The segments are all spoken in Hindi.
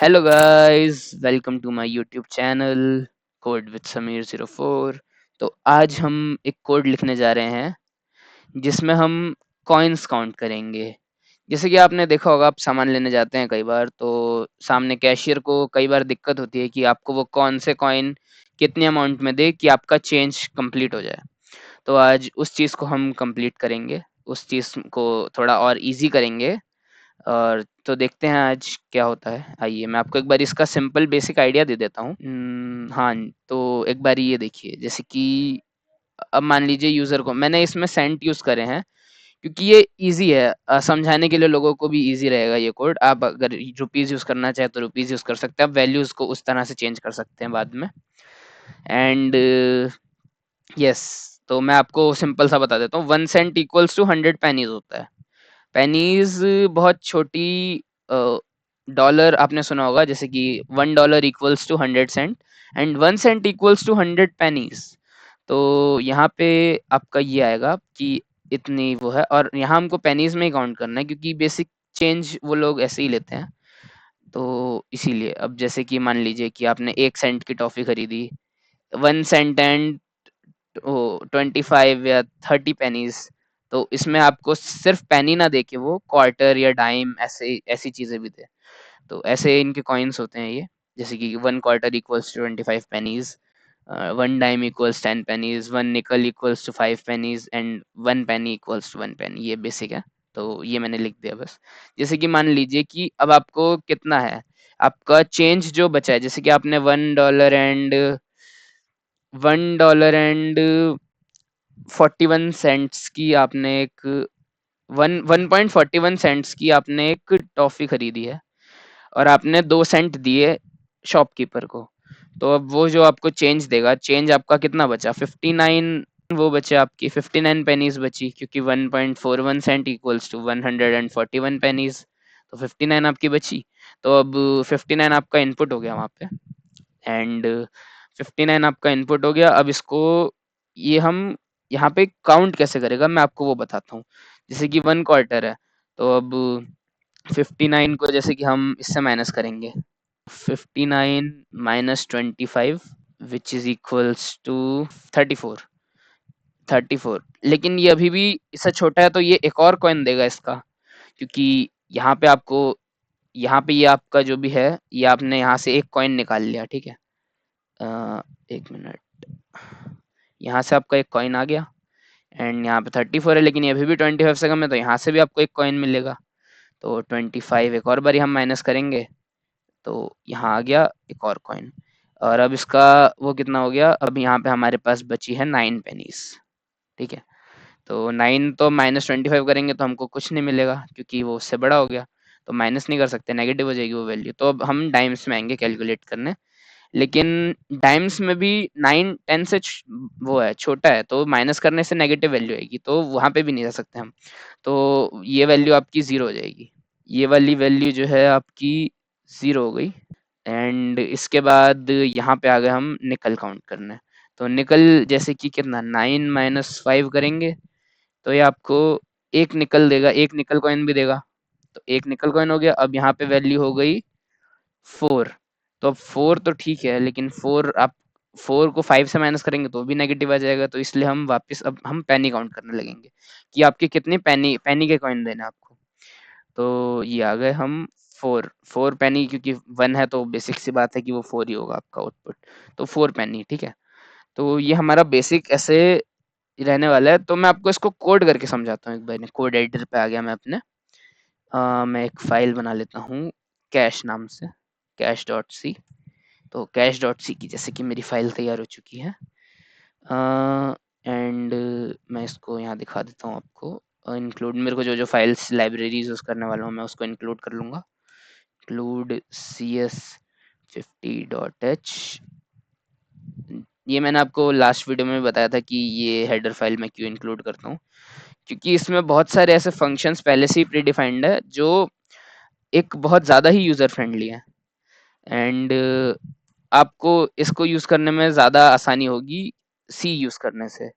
Hello guys, welcome to my YouTube channel code with Sameer 04। तो आज हम एक कोड लिखने जा रहे हैं जिसमें हम कॉइन्स काउंट करेंगे। जैसे कि आपने देखा होगा, आप सामान लेने जाते हैं कई बार, तो सामने कैशियर को कई बार दिक्कत होती है कि आपको वो कौन से कॉइन कितने अमाउंट में दे कि आपका चेंज कंप्लीट हो जाए। तो आज उस चीज़ को हम कंप्लीट करेंगे, उस चीज़ को थोड़ा और इजी करेंगे। और तो देखते हैं आज क्या होता है। आइए मैं आपको एक बार इसका सिंपल बेसिक आइडिया दे देता हूँ। हाँ, तो एक बार ये देखिए, जैसे कि अब मान लीजिए यूज़र को मैंने इसमें सेंट यूज़ करे हैं क्योंकि ये ईज़ी है, समझाने के लिए लोगों को भी ईज़ी रहेगा ये कोड। आप अगर रुपीज़ यूज़ करना चाहें तो रुपीज़ यूज़ कर सकते हैं, आप वैल्यूज़ को उस तरह से चेंज कर सकते हैं बाद में। एंड यस, तो मैं आपको सिंपल सा बता देता हूँ, 1 सेंट इक्वल्स टू 100 पेनीज़ होता है। पेनीज बहुत छोटी डॉलर आपने सुना होगा, जैसे कि $1 equals to 100 cent and 1 cent equals to 100 pennies. तो यहाँ पे आपका ये आएगा कि इतनी वो है, और यहाँ हमको पेनीज में ही काउंट करना है क्योंकि बेसिक चेंज वो लोग ऐसे ही लेते हैं। तो इसीलिए अब जैसे कि मान लीजिए कि आपने 1 सेंट की टॉफी खरीदी, 1 सेंट एंड 25 या 30 पेनीज। तो इसमें आपको सिर्फ पेनी ना दे के वो क्वार्टर या डाइम ऐसे ऐसी चीजें भी दे। तो ऐसे इनके कॉइन्स होते हैं ये, जैसे कि 1 quarter equals to 25 pennies, 1 dime equals 10 pennies, 1 nickel equals to 5 pennies and 1 penny equals to 1 penny. ये बेसिक है। तो ये मैंने लिख दिया बस। जैसे कि मान लीजिए कि अब आपको कितना है, आपका चेंज जो बचा है, जैसे कि आपने $1.41 की आपने एक वन 1.41 सेंट्स की आपने एक टॉफी खरीदी है, और आपने 2 सेंट दिए शॉपकीपर को। तो अब वो जो आपको चेंज देगा, चेंज आपका कितना बचा, 59। वो बचे आपकी 59 पेनीज बची, क्योंकि 1.41 सेंट इक्वल्स टू 141 पेनीज। तो 59 आपकी बची। तो अब 59 आपका इनपुट हो गया वहां पे, एंड 59 आपका इनपुट हो गया। अब इसको ये हम यहाँ पे काउंट कैसे करेगा मैं आपको वो बताता हूँ। जैसे कि 1 क्वार्टर है, तो अब 59 को जैसे कि हम इससे माइनस करेंगे, 59 - 25 विच इज इक्वल्स टू 34। लेकिन ये अभी भी इससे छोटा है, तो ये एक और कॉइन देगा इसका, क्योंकि यहाँ पे आपको, यहाँ पे ये आपका जो भी है, ये आपने यहाँ से एक कॉइन निकाल लिया, ठीक है। एक मिनट, यहाँ से आपका एक कॉइन आ गया, एंड यहाँ पे 34 है, लेकिन ये अभी भी 25 से कम है, तो यहाँ से भी आपको एक कॉइन मिलेगा। तो 25 एक और बारी हम माइनस करेंगे, तो यहाँ आ गया एक और कॉइन। और अब इसका वो कितना हो गया, अब यहाँ पे हमारे पास बची है 9 पेनीज, ठीक है। तो 9 तो -25 करेंगे तो हमको कुछ नहीं मिलेगा, क्योंकि वो उससे बड़ा हो गया। तो माइनस नहीं कर सकते, नेगेटिव हो जाएगी वो वैल्यू। तो अब हम टाइम्स में आएंगे कैलकुलेट करने, लेकिन टाइम्स में भी 9 10 से वो है, छोटा है, तो माइनस करने से नेगेटिव वैल्यू आएगी, तो वहां पे भी नहीं जा सकते हम। तो ये वैल्यू आपकी 0 हो जाएगी। ये वाली वैल्यू जो है आपकी 0 हो गई। एंड इसके बाद यहाँ पे आ गए हम निकल काउंट करने। तो निकल जैसे कि कितना, 9 - 5 करेंगे, तो ये आपको एक निकल देगा, एक निकल कॉइन भी देगा। तो एक निकल कॉइन हो गया। अब यहाँ पे वैल्यू हो गई 4। तो अब 4 तो ठीक है, लेकिन 4 आप 4 को 5 से माइनस करेंगे तो भी नेगेटिव आ जाएगा। तो इसलिए हम वापस अब हम पेनी काउंट करने लगेंगे कि आपके कितने पेनी पेनी के कॉइन देने हैं आपको। तो ये आ गए हम 4 पेनी, क्योंकि 1 है तो बेसिक सी बात है कि वो 4 ही होगा आपका आउटपुट। तो 4 पेनी, ठीक है। तो ये हमारा बेसिक ऐसे रहने वाला है। तो मैं आपको इसको कोड करके समझाता हूँ एक बार। कोड एडिटर पे आ गया मैं अपने। मैं एक फाइल बना लेता हूँ कैश नाम से, cash.c। तो cash.c की जैसे कि मेरी फाइल तैयार हो चुकी है, एंड मैं इसको यहाँ दिखा देता हूँ आपको। इंक्लूड, मेरे को जो जो फाइल्स लाइब्रेरीज यूज करने वाला हूँ मैं उसको इंक्लूड कर लूँगा। Include cs50.h। ये मैंने आपको लास्ट वीडियो में बताया था कि ये हेडर फाइल मैं क्यों इंक्लूड करता हूँ, क्योंकि इसमें बहुत सारे ऐसे फंक्शंस पहले से ही प्री डिफाइंड है जो एक बहुत ज़्यादा ही यूज़र फ्रेंडली है। एंड आपको इसको यूज़ करने में ज़्यादा आसानी होगी सी यूज़ करने से।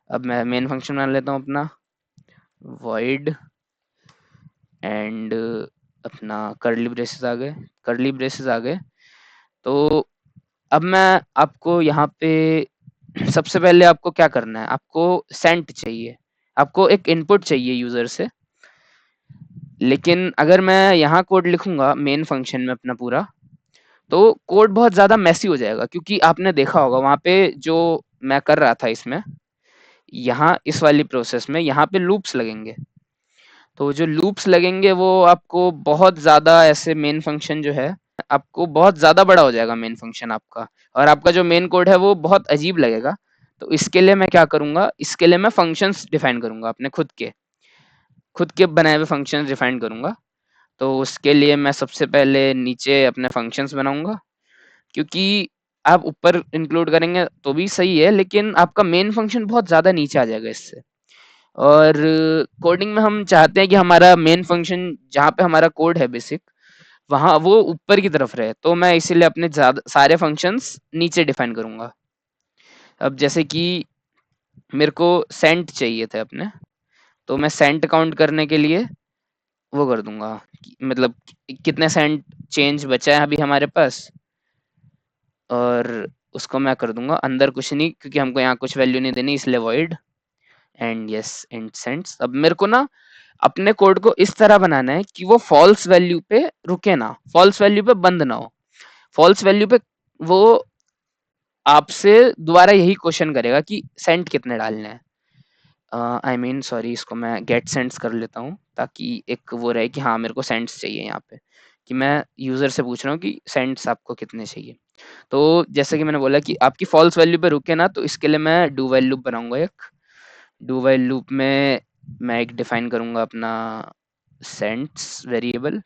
अब मैं मेन फंक्शन बना लेता हूँ अपना, void, एंड अपना कर्ली ब्रेसेस आ गए। तो अब मैं आपको यहाँ पे सबसे पहले आपको क्या करना है, आपको सेंट चाहिए, आपको एक इनपुट चाहिए यूजर से। लेकिन अगर मैं यहाँ कोड लिखूंगा मेन फंक्शन में अपना पूरा, तो कोड बहुत ज्यादा मेसी हो जाएगा, क्योंकि आपने देखा होगा वहां पे जो मैं कर रहा था इसमें, यहाँ इस वाली प्रोसेस में यहाँ पे लूप्स लगेंगे। तो जो लूप्स लगेंगे वो आपको बहुत ज्यादा ऐसे मेन फंक्शन जो है, आपको बहुत ज्यादा बड़ा हो जाएगा मेन फंक्शन आपका, और आपका जो मेन कोड है वो बहुत अजीब लगेगा। तो इसके लिए मैं क्या करूंगा, इसके लिए मैं फंक्शंस डिफाइन करूंगा, अपने खुद के बनाए हुए फंक्शंस डिफाइन करूंगा। तो उसके लिए मैं सबसे पहले नीचे अपने फंक्शंस बनाऊंगा, क्योंकि आप ऊपर इंक्लूड करेंगे तो भी सही है, लेकिन आपका मेन फंक्शन बहुत ज्यादा नीचे आ जाएगा इससे। और कोडिंग में हम चाहते हैं कि हमारा मेन फंक्शन जहाँ पे हमारा कोड है बेसिक, वहाँ वो ऊपर की तरफ रहे। तो मैं इसीलिए अपने ज्यादा सारे फंक्शंस नीचे डिफाइन करूंगा। अब जैसे कि मेरे को सेंट चाहिए थे अपने, तो मैं सेंट काउंट करने के लिए वो कर दूंगा, मतलब कितने सेंट चेंज बचा है अभी हमारे पास, और उसको मैं कर दूंगा अंदर कुछ नहीं, क्योंकि हमको यहाँ कुछ वैल्यू नहीं देनी, इसलिए void and yes and cents. अब मेरे को ना अपने कोड को इस तरह बनाना है कि वो फॉल्स वैल्यू पे रुके ना, फॉल्स वैल्यू पे बंद ना हो। फॉल्स वैल्यू पे वो आपसे दोबारा यही क्वेश्चन करेगा कि सेंट कितने डालने हैं। आई मीन सॉरी, इसको मैं गेट सेंट्स कर लेता हूँ, ताकि एक वो रहे कि हाँ मेरे को सेंट्स चाहिए यहाँ पे, कि मैं यूजर से पूछ रहा हूँ कि सेंट्स आपको कितने चाहिए। तो जैसे कि मैंने बोला कि आपकी फॉल्स वैल्यू पे रुके ना, तो इसके लिए मैं डू वाइल लूप बनाऊंगा एक। डू वाइल लूप में मैं एक डिफाइन करूंगा अपना सेंट्स वेरिएबल।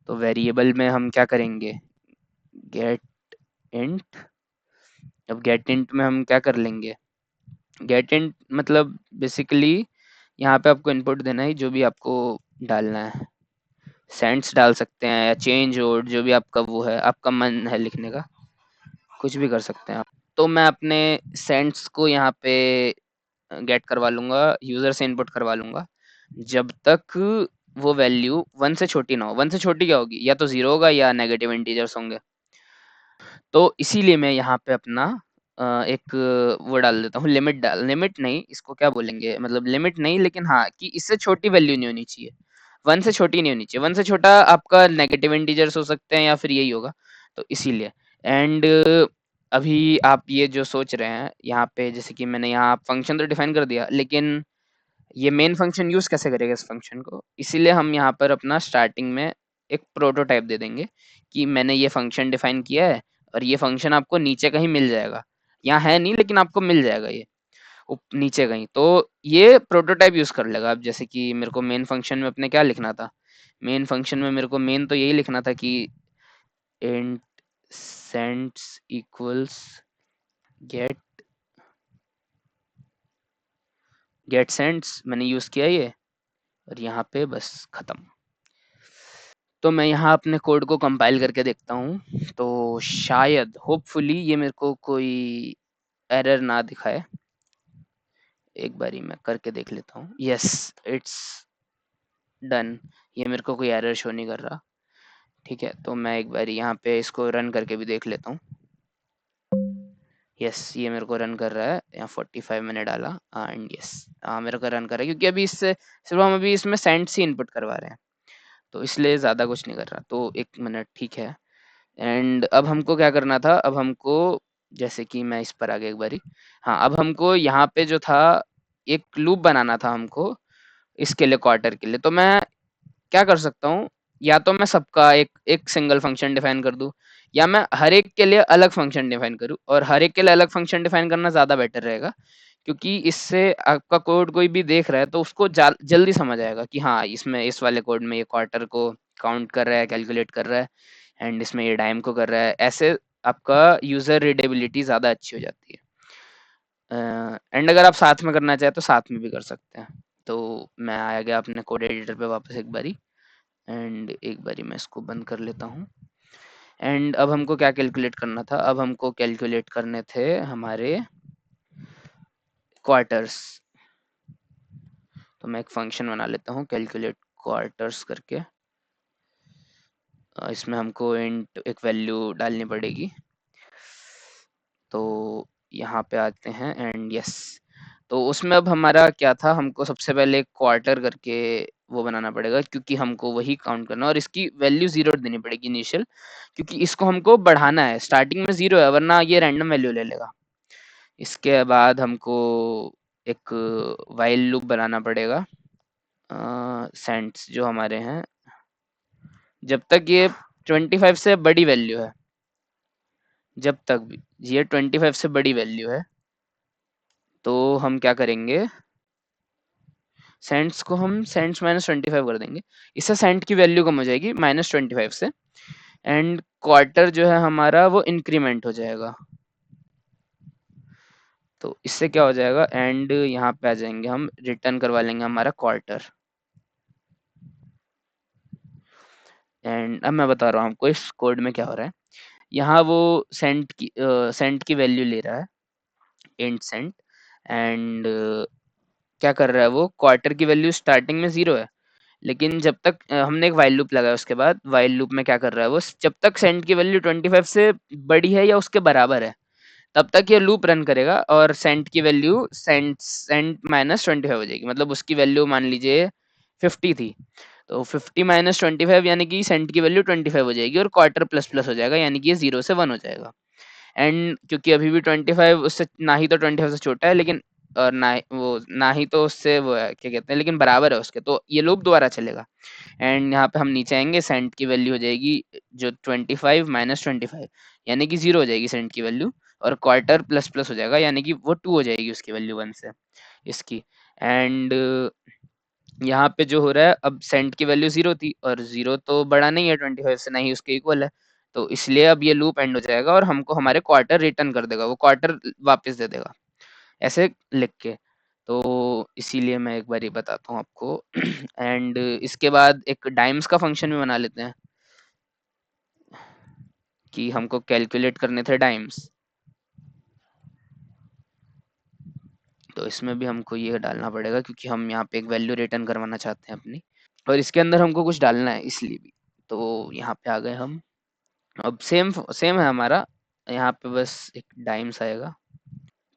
तो वेरिएबल में हम क्या करेंगे, गेट इंट। अब गेट इंट में हम क्या कर लेंगे, गेट इंट मतलब बेसिकली यहाँ पे आपको इनपुट देना है जो भी आपको डालना है। सेंट्स डाल सकते हैं या चेंज ओड, जो भी आपका वो है, आपका मन है लिखने का, कुछ भी कर सकते हैं आप। तो मैं अपने सेंट्स को यहाँ पे गेट करवा लूंगा, यूजर से इनपुट करवा लूंगा, जब तक वो वैल्यू वन से छोटी ना हो। वन से छोटी क्या होगी, या तो जीरो होगा या नेगेटिव इंटीजर्स होंगे। तो इसीलिए मैं यहाँ पे अपना एक वो डाल देता हूँ, लिमिट नहीं, इसको क्या बोलेंगे, मतलब लिमिट नहीं, लेकिन हाँ कि इससे छोटी वैल्यू नहीं होनी चाहिए, वन से छोटी नहीं होनी चाहिए। वन से छोटा आपका नेगेटिव इंटीजर्स हो सकते हैं या फिर यही होगा। तो इसीलिए एंड अभी आप ये जो सोच रहे हैं यहाँ पे, जैसे कि मैंने यहाँ फंक्शन तो डिफाइन कर दिया, लेकिन ये मेन फंक्शन यूज कैसे करेगा इस फंक्शन को, इसीलिए हम यहाँ पर अपना स्टार्टिंग में एक प्रोटोटाइप दे देंगे कि मैंने ये फंक्शन डिफाइन किया है, और ये फंक्शन आपको नीचे कहीं मिल जाएगा। यहाँ है नहीं, लेकिन आपको मिल जाएगा ये नीचे कहीं। तो ये प्रोटोटाइप यूज कर लेगा। अब जैसे कि मेरे को मेन फंक्शन में अपने क्या लिखना था, मेन फंक्शन में मेरे को मेन तो यही लिखना था कि int cents equals get get cents, मैंने यूज किया ये, और यहाँ पे बस खत्म। तो मैं यहाँ अपने कोड को कंपाइल करके देखता हूँ, तो शायद होपफुली ये मेरे को कोई एरर ना दिखाए। एक बारी मैं करके देख लेता हूँ। Yes, it's done. ये मेरे को कोई एरर शो नहीं कर रहा। ठीक है, तो मैं एक बारी यहाँ पे इसको रन करके भी देख लेता हूँ। यस, ये मेरे को रन कर रहा है, यहाँ 45 मैंने डाला, एंड यस, हाँ मेरे को रन कर रहा है, क्योंकि अभी इससे सिर्फ हम अभी इसमें सेंट्स ही इनपुट करवा रहे हैं, तो इसलिए ज़्यादा कुछ नहीं कर रहा। तो 1 मिनट, ठीक है। एंड अब हमको क्या करना था, अब हमको जैसे कि मैं इस पर आ गया एक बारी। हाँ, अब हमको यहाँ पे जो था एक लूप बनाना था हमको, इसके लिए क्वार्टर के लिए। तो मैं क्या कर सकता हूँ, या तो मैं सबका एक एक सिंगल फंक्शन डिफाइन कर दूं, या मैं हर एक के लिए अलग फंक्शन डिफाइन करूँ। और हर एक के लिए अलग फंक्शन डिफाइन करना ज़्यादा बेटर रहेगा, क्योंकि इससे आपका कोड कोई भी देख रहा है तो उसको जल्दी समझ आएगा कि हाँ इसमें इस वाले कोड में ये क्वार्टर को काउंट कर रहा है, कैलकुलेट कर रहा है, एंड इसमें ये टाइम को कर रहा है। ऐसे आपका यूजर रीडेबिलिटी ज़्यादा अच्छी हो जाती है। एंड अगर आप साथ में करना चाहें तो साथ में भी कर सकते हैं। तो मैं आया गया अपने कोड एडिटर पे वापस एक बारी, एंड एक बारी मैं इसको बंद कर लेता हूँ। एंड अब हमको क्या कैलकुलेट करना था, अब हमको कैलकुलेट करने थे हमारे क्वार्टर्स। तो मैं एक फंक्शन बना लेता हूँ कैलकुलेट क्वार्टर्स करके। इसमें हमको इंट एक वैल्यू डालनी पड़ेगी। तो यहाँ पे आते हैं एंड यस। तो उसमें अब हमारा क्या था, हमको सबसे पहले क्वार्टर करके वो बनाना पड़ेगा, क्योंकि हमको वही काउंट करना है और इसकी वैल्यू 0 देनी पड़ेगी इनिशियल, क्योंकि इसको हमको बढ़ाना है। स्टार्टिंग में 0 है, वरना ये रैंडम वैल्यू ले लेगा। इसके बाद हमको एक व्हाइल लूप बनाना पड़ेगा, सेंट्स जो हमारे हैं, जब तक ये 25 से बड़ी वैल्यू है, जब तक भी ये 25 से बड़ी वैल्यू है, तो हम क्या करेंगे, सेंट्स को हम सेंट्स माइनस 25 कर देंगे। इससे सेंट की वैल्यू कम हो जाएगी -25 से, एंड क्वार्टर जो है हमारा वो इंक्रीमेंट हो जाएगा। तो इससे क्या हो जाएगा, एंड यहाँ पे आ जाएंगे हम, रिटर्न करवा लेंगे हमारा क्वार्टर। एंड अब मैं बता रहा हूँ आपको इस कोड में क्या हो रहा है। यहाँ वो सेंट की वैल्यू ले रहा है, इंट सेंट, एंड क्या कर रहा है, वो क्वार्टर की वैल्यू स्टार्टिंग में 0 है, लेकिन जब तक हमने एक व्हाइल लूप लगाया, उसके बाद व्हाइल लूप में क्या कर रहा है वो, जब तक सेंट की वैल्यू 25 से बड़ी है या उसके बराबर है, तब तक ये लूप रन करेगा, और सेंट की वैल्यू सेंट माइनस 25 हो जाएगी। मतलब उसकी वैल्यू मान लीजिए 50 थी, तो 50 माइनस 25 यानी कि सेंट की वैल्यू 25 हो जाएगी, और क्वार्टर प्लस प्लस हो जाएगा, यानी कि ये 0 से 1 हो जाएगा। एंड क्योंकि अभी भी 25 उससे ना ही तो 25 से छोटा है, लेकिन और ना ही तो उससे वो है, क्या कहते हैं, लेकिन बराबर है उसके, तो ये लूप दोबारा चलेगा। एंड यहाँ पे हम नीचे आएंगे, सेंट की वैल्यू हो जाएगी जो 25 माइनस 25, यानी कि 0 हो जाएगी सेंट की वैल्यू, और क्वार्टर प्लस प्लस हो जाएगा, यानी कि वो 2 हो जाएगी उसकी वैल्यू 1 से इसकी। एंड यहाँ पे जो हो रहा है, अब सेंट की वैल्यू 0 थी, और 0 तो बड़ा नहीं है 25 से, ना ही उसके इक्वल है, तो इसलिए अब ये लूप एंड हो जाएगा और हमको हमारे क्वार्टर रिटर्न कर देगा, वो क्वार्टर वापस दे देगा, ऐसे लिख के। तो इसीलिए मैं एक बार ये बताता हूँ आपको। एंड इसके बाद एक डाइम्स का फंक्शन भी बना लेते हैं, कि हमको कैलकुलेट करने थे डाइम्स। तो इसमें भी हमको ये डालना पड़ेगा, क्योंकि हम यहाँ पे एक वैल्यू रिटर्न करवाना चाहते हैं अपनी, और इसके अंदर हमको कुछ डालना है इसलिए भी। तो यहाँ पे आ गए हम, अब सेम सेम है हमारा, यहाँ पे बस एक डाइम्स आएगा।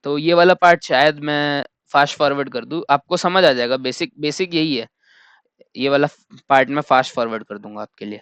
तो ये वाला पार्ट शायद मैं फास्ट फॉरवर्ड कर दूं, आपको समझ आ जाएगा, बेसिक बेसिक यही है। ये वाला पार्ट मैं फास्ट फॉरवर्ड कर दूंगा आपके लिए।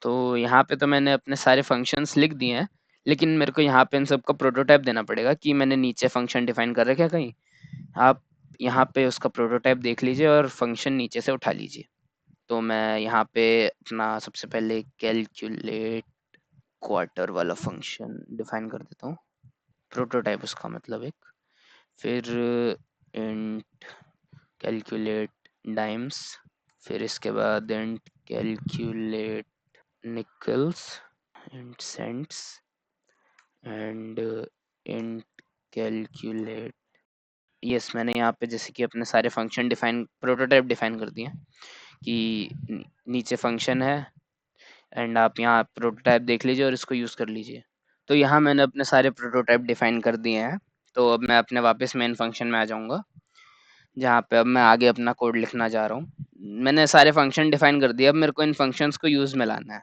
तो यहाँ पे तो मैंने अपने सारे फंक्शंस लिख दिए हैं, लेकिन मेरे को यहाँ पे इन सबका प्रोटोटाइप देना पड़ेगा, कि मैंने नीचे फंक्शन डिफाइन कर रखा है कहीं। आप यहाँ पे उसका प्रोटोटाइप देख लीजिए और फंक्शन नीचे से उठा लीजिए। तो मैं यहाँ पे अपना सबसे पहले कैलकुलेट क्वार्टर वाला फंक्शन डिफाइन कर देता हूँ, प्रोटोटाइप उसका मतलब एक। फिर इंट कैलकुलेट डाइम्स, फिर इसके बाद int calculate nickels, int cents, and int calculate. Yes, मैंने यहाँ पे जैसे कि अपने सारे फंक्शन डिफाइन, प्रोटोटाइप डिफाइन कर दिए, कि नीचे फंक्शन है, एंड आप यहाँ प्रोटोटाइप देख लीजिए और इसको यूज़ कर लीजिए। तो यहाँ मैंने अपने सारे प्रोटोटाइप डिफाइन कर दिए हैं। तो अब मैं अपने वापस मेन फंक्शन में आ जाऊँगा, जहाँ पे अब मैं आगे अपना कोड लिखना जा रहा हूँ। मैंने सारे फंक्शन डिफाइन कर दिए, अब मेरे को इन फंक्शंस को यूज़ में लाना है।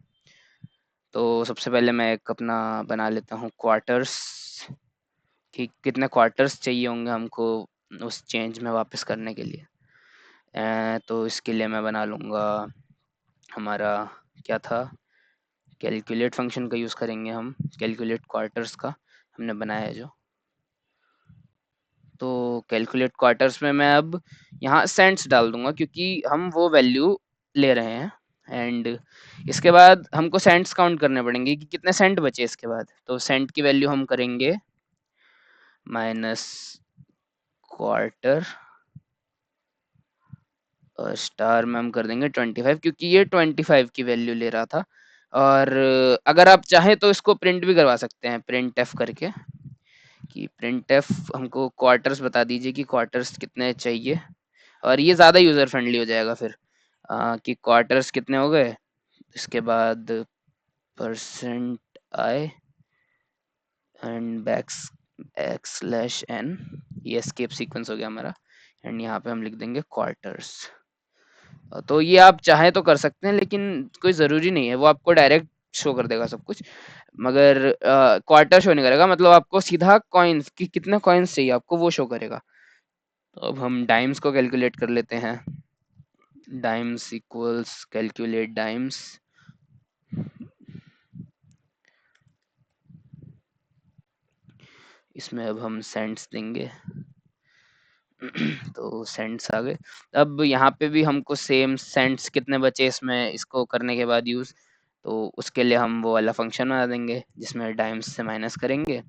तो सबसे पहले मैं एक अपना बना लेता हूँ क्वार्टर्स, कि कितने क्वार्टर्स चाहिए होंगे हमको उस चेंज में वापस करने के लिए। तो इसके लिए मैं बना लूँगा, हमारा क्या था, कैलकुलेट फंक्शन का यूज़ करेंगे हम, कैलकुलेट क्वार्टर्स का हमने बनाया है जो। तो कैलकुलेट क्वार्टर्स में मैं अब यहाँ सेंट्स डाल दूंगा, क्योंकि हम वो वैल्यू ले रहे हैं। एंड इसके बाद हमको सेंट्स काउंट करने पड़ेंगे कि कितने सेंट बचे इसके बाद। तो सेंट की वैल्यू हम करेंगे माइनस क्वार्टर स्टार में हम कर देंगे 25 क्योंकि ये 25 की वैल्यू ले रहा था। और अगर आप चाहें तो इसको प्रिंट भी करवा सकते हैं प्रिंट एफ करके, कि प्रिंट एफ हमको क्वार्टर्स बता दीजिए कि क्वार्टर्स कितने चाहिए, और ये ज़्यादा यूज़र फ्रेंडली हो जाएगा फिर, कि क्वार्टर्स कितने हो गए, इसके बाद percent I and back slash N, ये एस्केप सीक्वेंस हो गया हमारा, एंड यहाँ पे हम लिख देंगे क्वार्टर्स। तो ये आप चाहें तो कर सकते हैं, लेकिन कोई ज़रूरी नहीं है, वो आपको डायरेक्ट शो कर देगा सब कुछ, मगर क्वार्टर शो नहीं करेगा, मतलब आपको सीधा कॉइन्स कि कितने कॉइन्स चाहिए आपको वो शो करेगा। तो अब हम डाइम्स को कैलकुलेट कर लेते हैं। डाइम्स इक्वल्स कैलकुलेट डाइम्स, इसमें अब हम सेंट्स देंगे। तो सेंट्स आ गए। अब यहाँ पे भी हमको सेम सेंट्स कितने बचे इसमें इसको करने के बाद यूज़, तो उसके लिए हम वो वाला फंक्शन बना देंगे जिसमें डाइम्स से माइनस करेंगे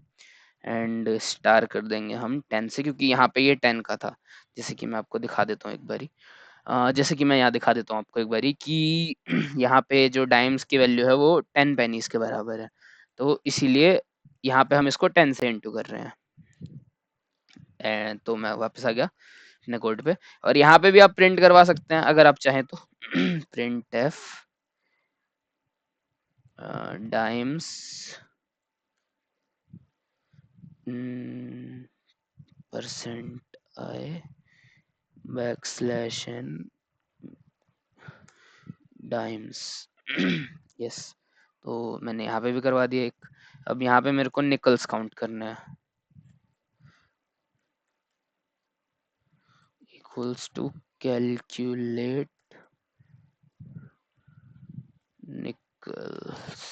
एंड स्टार कर देंगे हम 10 से, क्योंकि यहाँ पे ये 10 का था। जैसे कि मैं आपको दिखा देता हूँ एक बारी, जैसे कि मैं यहाँ दिखा देता हूँ आपको एक बारी कि यहाँ पे जो डाइम्स की वैल्यू है वो 10 पेनीज के बराबर है, तो इसीलिए यहाँ पे हम इसको 10 से इंटू कर रहे हैं। तो मैं वापस आ गया अपने कोड पे, और यहाँ पे भी आप प्रिंट करवा सकते हैं अगर आप चाहें तो। प्रिंट एफ डाइम्स परसेंट आई back slash n dimes. Yes, तो मैंने यहाँ पे भी करवा दिया एक। अब यहाँ पे मेरे को निकल्स काउंट करना है, इक्वल्स टू कैलकुलेट निकल्स।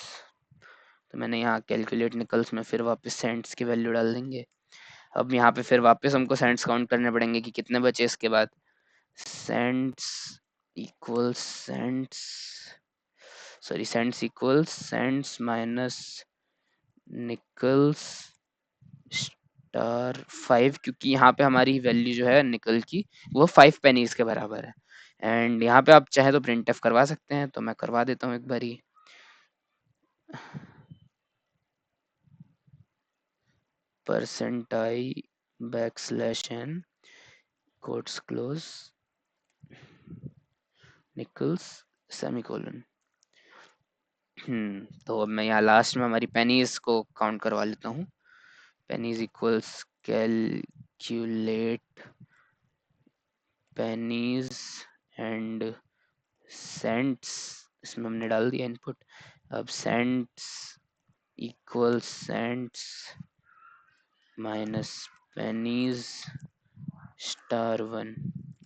तो मैंने यहाँ कैलकुलेट निकल्स में फिर वापस सेंट्स की वैल्यू डाल देंगे। अब यहाँ पे फिर वापस हमको सेंट्स काउंट करने पड़ेंगे कि कितने बचे इसके बाद। Cents equals cents, sorry cents equals cents minus nickels star 5, क्योंकि यहाँ पे हमारी वैल्यू जो है निकल की वो 5 पेनीज के बराबर है। एंड यहाँ पे आप चाहे तो प्रिंट एफ करवा सकते हैं, तो मैं करवा देता हूँ एक बारी। परसेंट आई back slash N quotes close nickels semicolon. तो अब मैं यहाँ लास्ट में हमारी पेनीज को काउंट करवा लेता हूँ। Pennies equals calculate pennies and cents, इसमें हमने डाल दिया इनपुट। अब cents equals cents minus pennies star 1,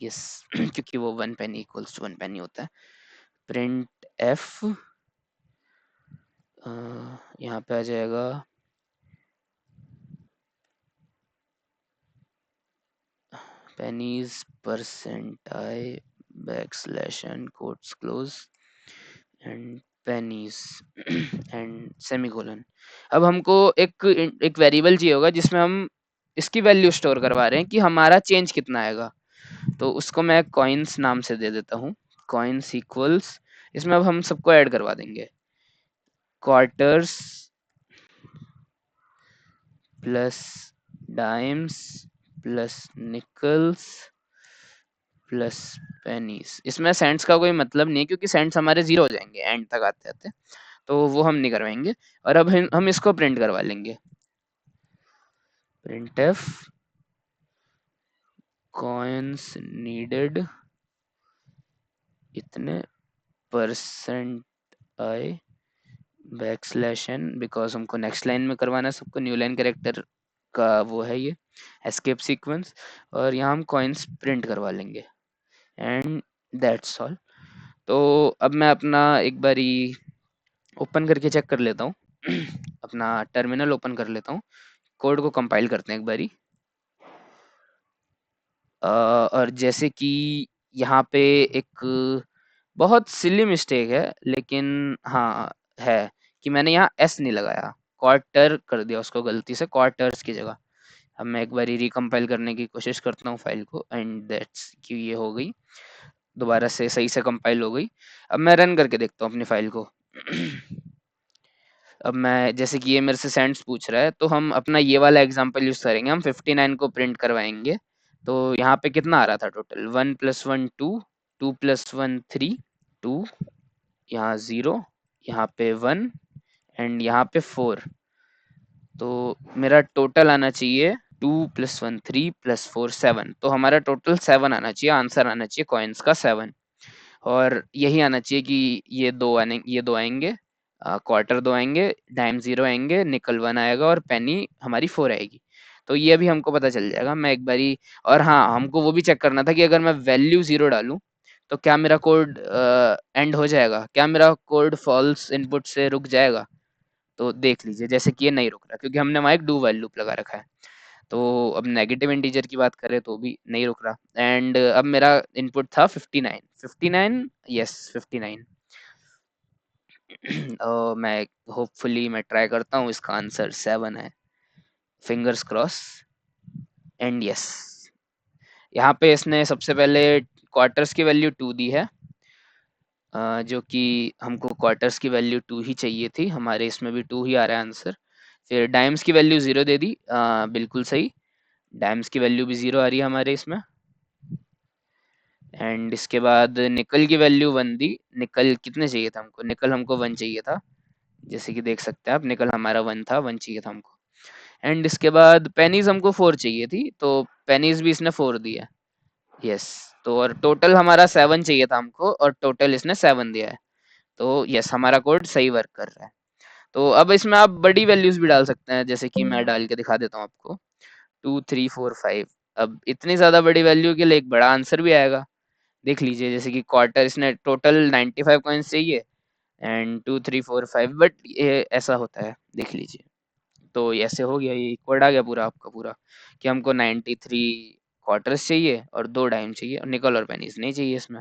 yes, क्योंकि वो 1 पेनी इक्वल्स टू 1 पेनी होता है। प्रिंट एफ यहाँ पे आ जाएगा pennies percent I backslash n quotes close and pennies and semicolon। अब हमको एक वेरिएबल चाहिए होगा जिसमें हम इसकी वैल्यू स्टोर करवा रहे हैं कि हमारा चेंज कितना आएगा, तो उसको मैं कॉइन्स नाम से दे देता हूँ। कॉइन्स इक्वल्स, इसमें अब हम सबको ऐड करवा देंगे, quarters plus dimes plus nickels plus pennies. इसमें सेंट्स का कोई मतलब नहीं है क्योंकि सेंट्स हमारे जीरो हो जाएंगे एंड तक आते आते, तो वो हम नहीं करवाएंगे। और अब हम इसको प्रिंट करवा लेंगे, प्रिंट एफ कॉइन्स नीडेड इतने percent I back slash n, because हमको नेक्स्ट लाइन में करवाना है सबको, न्यू लाइन कैरेक्टर का वो है ये एस्केप सीक्वेंस, और यहाँ हम कॉइन्स प्रिंट करवा लेंगे एंड दैट्स ऑल। तो अब मैं अपना एक बारी ओपन करके चेक कर लेता हूँ। अपना टर्मिनल ओपन कर लेता हूँ, कोड को कंपाइल करते हैं एक बारी। और जैसे कि यहाँ पे एक बहुत सिली मिस्टेक है, लेकिन हाँ है कि मैंने यहाँ एस नहीं लगाया, क्वार्टर कर दिया उसको गलती से क्वार्टर्स की जगह। अब मैं एक बारी रिकम्पाइल करने की कोशिश करता हूँ फाइल को, एंड दैट्स कि ये हो गई। दोबारा से सही से कंपाइल हो गई। अब मैं रन करके देखता हूँ अपनी फाइल को। अब मैं जैसे कि ये मेरे से सेंड्स पूछ रहा है, तो हम अपना ये वाला एग्जांपल यूज करेंगे। हम 59 को प्रिंट करवाएंगे। तो यहाँ पे कितना आ रहा था टोटल? 1 + 1 2, 2 + 1 3, 2, यहाँ 0, यहाँ पे 1 एंड यहाँ पे 4। तो मेरा टोटल आना चाहिए 2 + 1 3 + 4 7। तो हमारा टोटल 7 आना चाहिए, आंसर आना चाहिए कॉइन्स का 7। और यही आना चाहिए कि ये दो आएंगे, क्वार्टर 2 आएंगे, डाइम 0 आएंगे, निकल 1 आएगा और पेनी हमारी 4 आएगी। तो ये अभी हमको पता चल जाएगा। मैं एक बारी, और हाँ, हमको वो भी चेक करना था कि अगर मैं वैल्यू 0 डालूं तो क्या मेरा कोड एंड हो जाएगा, क्या मेरा कोड फॉल्स इनपुट से रुक जाएगा। तो देख लीजिए, जैसे कि ये नहीं रुक रहा क्योंकि हमने वहाँ एक डू व्हाइल लूप लगा रखा है। तो अब नेगेटिव इंटीजर की बात करें तो भी नहीं रुक रहा। एंड अब मेरा इनपुट था 59, 59, यस 59। और मैं होपफुली मैं ट्राई करता हूँ, इसका आंसर 7 है, फिंगर्स क्रॉस। एंड यस, यहाँ पे इसने सबसे पहले क्वार्टर्स की वैल्यू 2 दी है, जो कि हमको क्वार्टर्स की वैल्यू 2 ही चाहिए थी। हमारे इसमें भी 2 ही आ रहा है आंसर। फिर डाइम्स की वैल्यू 0 दे दी, बिल्कुल सही, डाइम्स की वैल्यू भी 0 आ रही है हमारे इसमें। एंड इसके बाद निकल की वैल्यू 1 दी। निकल कितने चाहिए था हमको? निकल हमको 1 चाहिए था, जैसे कि देख सकते हैं आप, निकल हमारा 1 था, 1 चाहिए था हमको। एंड इसके बाद पेनीज हमको 4 चाहिए थी, तो पेनीज भी इसने 4 दी है। यस, तो और टोटल हमारा 7 चाहिए था हमको, और टोटल इसने 7 दिया है। तो यस, हमारा कोड सही वर्क कर रहा है। तो अब इसमें आप बड़ी वैल्यूज भी डाल सकते हैं, जैसे कि मैं डाल के दिखा देता हूँ आपको, 2 3 4 5। अब इतनी ज्यादा बड़ी वैल्यू के लिए एक बड़ा आंसर भी आएगा। देख लीजिए, जैसे कि क्वार्टर इसने टोटल 95 कॉइन्स चाहिए, एंड 2 3 4 5, बट ये ऐसा होता है, देख लीजिए। तो ऐसे हो गया, ये कोड आ गया पूरा आपका पूरा, कि हमको 93 क्वार्टर्स चाहिए और 2 डाइम चाहिए, और निकल और पेनीज नहीं चाहिए इसमें।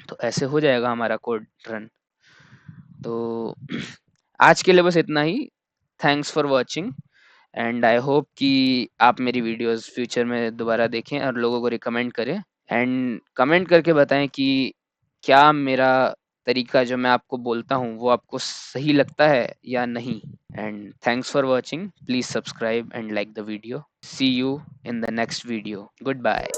तो ऐसे हो जाएगा हमारा कोड रन। तो आज के लिए बस इतना ही। Thanks for watching, and I hope कि आप मेरी वीडियोस फ्यूचर में दोबारा देखें और लोगों को रिकमेंड करें। एंड कमेंट करके बताएं कि क्या मेरा तरीका जो मैं आपको बोलता हूँ वो आपको सही लगता है या नहीं। And thanks for watching, please subscribe and like the video. See you in the next video, good bye.